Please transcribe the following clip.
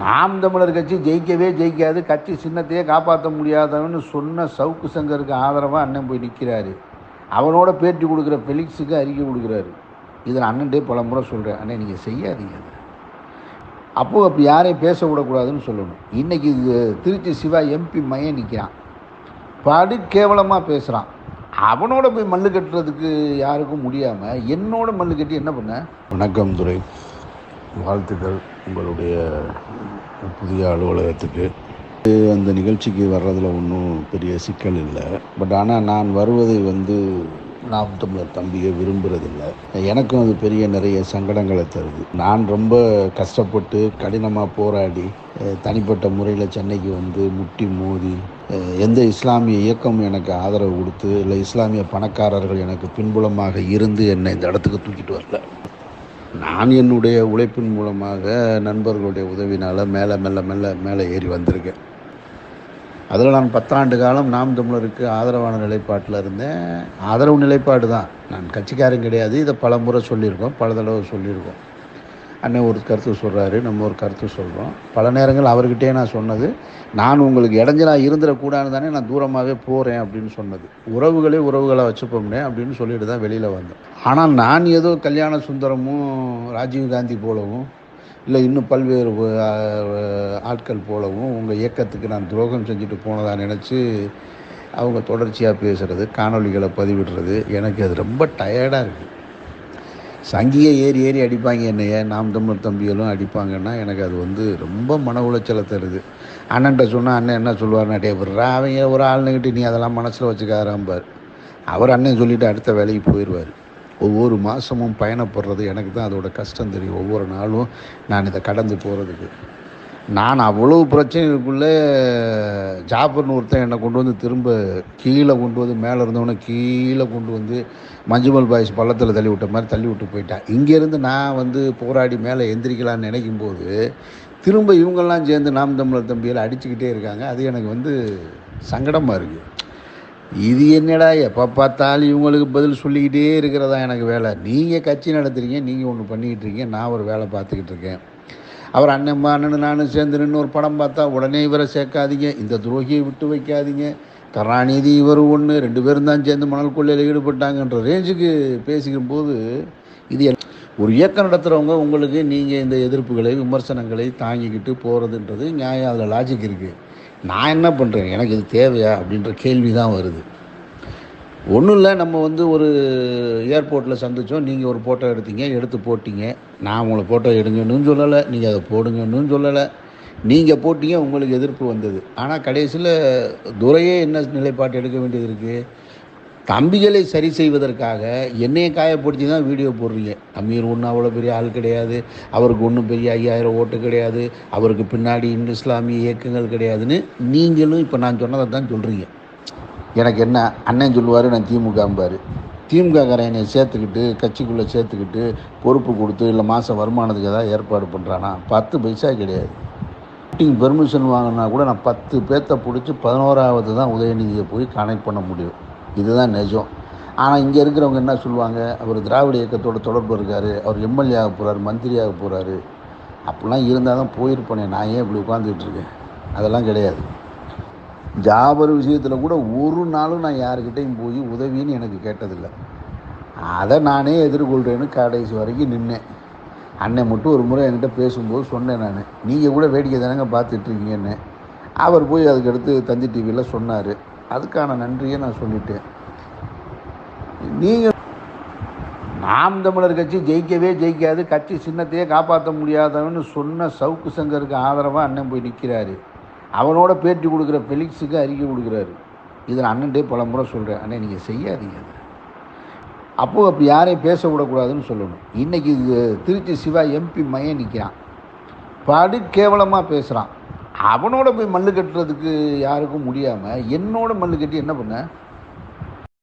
நாம் தமிழர் கட்சி ஜெயிக்கவே ஜெயிக்காது, கட்சி சின்னத்தையே காப்பாற்ற முடியாதவன்னு சொன்ன சவுக்கு சங்கருக்கு ஆதரவாக அண்ணன் போய் நிற்கிறாரு. அவனோட பேட்டி கொடுக்குற ஃபெலிக்ஸுக்கு அறிக்கை கொடுக்குறாரு. இதில் அண்ணன்டே பல முறை சொல்கிறேன், அண்ணன் நீங்கள் செய்யாதீங்க அது. அப்போது அப்படி யாரையும் பேச விடக்கூடாதுன்னு சொல்லணும். இன்றைக்கி திருச்சி சிவா எம்பி மையம் நிற்கிறான், படு கேவலமாக பேசுகிறான். அவனோட போய் மல்லு கட்டுறதுக்கு யாருக்கும் முடியாமல் என்னோட மல்லு கட்டி என்ன பண்ண? வணக்கம் துரை, வாழ்த்துக்கள் உங்களுடைய புதிய அலுவலகத்துக்கு. அந்த நிகழ்ச்சிக்கு வர்றதில் ஒன்றும் பெரிய சிக்கல் இல்லை. பட் ஆனால் நான் வருவதை நாம் தமிழர் தம்பியை விரும்புகிறதில்லை. எனக்கும் அது பெரிய நிறைய சங்கடங்களை தருது. நான் ரொம்ப கஷ்டப்பட்டு கடினமாக போராடி தனிப்பட்ட முறையில் சென்னைக்கு முட்டி மோதி எந்த இஸ்லாமிய இயக்கம் எனக்கு ஆதரவு கொடுத்து இல்லை இஸ்லாமிய பணக்காரர்கள் எனக்கு பின்புலமாக இருந்து என்னை இந்த இடத்துக்கு தூக்கிட்டு வரல. நான் என்னுடைய உழைப்பின் மூலமாக நண்பர்களுடைய உதவினால் மேலே ஏறி வந்திருக்கேன். அதில் நான் 10 ஆண்டு காலம் நாம் தமிழருக்கு ஆதரவான நிலைப்பாட்டில் இருந்தேன். ஆதரவு நிலைப்பாடு தான், நான் கட்சிக்காரன் கிடையாது. இதை பல முறை சொல்லியிருக்கோம், பல தடவை சொல்லியிருக்கோம். அண்ணன் ஒரு கருத்து சொல்கிறாரு, நம்ம ஒரு கருத்து சொல்கிறோம். பல நேரங்கள் அவர்கிட்டே நான் சொன்னது, நான் உங்களுக்கு இடைஞ்சலாக இருந்துடக்கூடாது தானே நான் தூரமாகவே போகிறேன் அப்படின்னு சொன்னது. உறவுகளை வச்சுப்போம்னே அப்படின்னு சொல்லிட்டு தான் வெளியில் வந்தேன். ஆனால் நான் ஏதோ கல்யாண சுந்தரமும் ராஜீவ்காந்தி போலவும் இல்லை இன்னும் பல்வேறு ஆட்கள் போலவும் உங்கள் இயக்கத்துக்கு நான் துரோகம் செஞ்சுட்டு போனதாக நினச்சி அவங்க தொடர்ச்சியாக பேசுகிறது, காணொலிகளை பதிவிடுறது, எனக்கு அது ரொம்ப டயர்டாக இருக்குது. சங்கியை ஏறி அடிப்பாங்க என்னைய, நாம் தமிழர் தம்பிகளும் அடிப்பாங்கன்னா எனக்கு அது ரொம்ப மன உளைச்சலை தருது. அண்ணன்ட்ட சொன்னால் அண்ணன் என்ன சொல்லுவார், நட்டே விட்றா அவங்க ஒரு ஆளுங்கிட்டு நீ அதெல்லாம் மனசில் வச்சுக்காராம்பார். அவர் அண்ணன் சொல்லிவிட்டு அடுத்த வேலைக்கு போயிடுவார். ஒவ்வொரு மாதமும் பயணப்படுறது எனக்கு தான் அதோட கஷ்டம் தெரியும். ஒவ்வொரு நாளும் நான் இதை கடந்து போகிறதுக்கு நான் அவ்வளோ பிரச்சனைகளுக்குள்ளே ஜாஃபர்னு ஒருத்தன் என்னை திரும்ப கீழே மேலே இருந்தவனை கீழே மஞ்சுமல் பாய்ஸ் பள்ளத்தில் தள்ளி விட்ட மாதிரி தள்ளி விட்டு போயிட்டான். இங்கேருந்து நான் போராடி மேலே எந்திரிக்கலான்னு நினைக்கும் போது திரும்ப இவங்கெல்லாம் சேர்ந்து நாம் தமிழர் தம்பியில் அடிச்சுக்கிட்டே இருக்காங்க. அது எனக்கு சங்கடமாக இருக்குது. இது என்னடா எப்போ பார்த்தாலும் இவங்களுக்கு பதில் சொல்லிக்கிட்டே இருக்கிறதா எனக்கு வேலை. நீங்கள் கட்சி நடத்துகிறீங்க, நீங்கள் ஒன்று பண்ணிக்கிட்டு இருக்கீங்க, நான் ஒரு வேலை பார்த்துக்கிட்டு இருக்கேன். அவர் அண்ணன் நானும் சேர்ந்து நின்று ஒரு படம் பார்த்தா உடனே இவரை சேர்க்காதீங்க, இந்த துரோகியை விட்டு வைக்காதீங்க, கருணாநிதி இவர் ஒன்று 2 பேரும் தான் சேர்ந்து மணல் கொள்ளையில் ஈடுபட்டாங்கன்ற ரேஞ்சுக்கு பேசிக்கும் போது இது ஒரு இயக்கம் நடத்துகிறவங்க உங்களுக்கு நீங்கள் இந்த எதிர்ப்புகளை விமர்சனங்களை தாங்கிக்கிட்டு போகிறதுன்றது நியாயம், அதில் லாஜிக் இருக்குது. நான் என்ன பண்ணுறேன், எனக்கு இது தேவையா அப்படின்ற கேள்வி தான் வருது. ஒன்றும் இல்லை, நம்ம ஒரு ஏர்போர்ட்டில் சந்தித்தோம், நீங்கள் ஒரு ஃபோட்டோ எடுத்து போட்டிங்க. நான் உங்களை ஃபோட்டோ எடுங்கன்னு சொல்லலை, நீங்கள் அதை போடுங்கன்னு சொல்லலை. நீங்கள் போட்டிங்க, உங்களுக்கு எதிர்ப்பு வந்தது. ஆனால் கடைசியில் துரையே என்ன நிலைப்பாட்டு எடுக்க வேண்டியது இருக்குது? தம்பிகளை சரி செய்வதற்காக என்னையை காயப்படுத்தி தான் வீடியோ போடுறீங்க. அமீர் ஒன்றும் அவ்வளோ பெரிய ஆள் கிடையாது, அவருக்கு ஒன்றும் பெரிய 5000 ஓட்டு கிடையாது, அவருக்கு பின்னாடி இன்னும் இஸ்லாமிய இயக்கங்கள் கிடையாதுன்னு நீங்களும் இப்போ நான் சொன்னதை தான் சொல்கிறீங்க. எனக்கு என்ன, அண்ணன் சொல்லுவார் நான் திமுகம்பார். திமுககாரன் என்னை சேர்த்துக்கிட்டு கட்சிக்குள்ளே சேர்த்துக்கிட்டு பொறுப்பு கொடுத்து இல்லை மாதம் வருமானத்துக்கு ஏதாவது ஏற்பாடு பண்ணுறானா? 10 பைசா கிடையாது. மீட்டிங் பெர்மிஷன் வாங்கினா கூட நான் 10 பேர்த்த பிடிச்சி 11ஆவது தான் உதயநிதியை போய் கனெக்ட் பண்ண முடியும். இதுதான் நிஜம். ஆனால் இங்கே இருக்கிறவங்க என்ன சொல்லுவாங்க, அவர் திராவிட இயக்கத்தோட தொடர்பு இருக்கார், அவர் எம்எல்ஏ ஆக போகிறாரு, மந்திரியாக போகிறாரு. அப்படிலாம் இருந்தால் தான் போயிருப்பேனே, நான் ஏன் இப்படி உட்காந்துக்கிட்டு இருக்கேன்? அதெல்லாம் கிடையாது. ஜாபர் விஷயத்தில் கூட ஒரு நாளும் நான் யாருக்கிட்டையும் போய் உதவின்னு எனக்கு கேட்டதில்லை. அதை நானே எதிர்கொள்கிறேன்னு கடைசி வரைக்கும் நின்னேன். அண்ணன் மட்டும் ஒரு முறை என்கிட்ட பேசும்போது சொன்னேன், நான் நீங்கள் கூட வேடிக்கை தானங்க பார்த்துட்ருக்கீங்கன்னு. அவர் போய் அதுக்கடுத்து தந்தி டிவியில் சொன்னார். அதுக்கான நன்றியை நான் சொல்லிட்டேன். நீங்கள் நாம் தமிழர் கட்சி ஜெயிக்கவே ஜெயிக்காது, கட்சி சின்னத்தையே காப்பாற்ற முடியாதவன்னு சொன்ன சவுக்கு சங்கருக்கு ஆதரவாக அண்ணன் போய் நிற்கிறாரு. அவனோட பேட்டி கொடுக்குற ஃபெலிக்ஸுக்கு அறிக்கை கொடுக்குறாரு. இதில் அண்ணன்டே பல முறை சொல்கிறேன், அண்ணன் நீங்கள் செய்யாதீங்க அது. அப்போது அப்படி யாரையும் பேச விடக்கூடாதுன்னு சொல்லணும். இன்றைக்கி திருச்சி சிவா எம்பி மையம் நிற்கிறான், படு கேவலமாக பேசுகிறான். அவனோட போய் மல்லு கட்டுறதுக்கு யாருக்கும் முடியாமல் என்னோட மல்லு கட்டி என்ன பண்ண?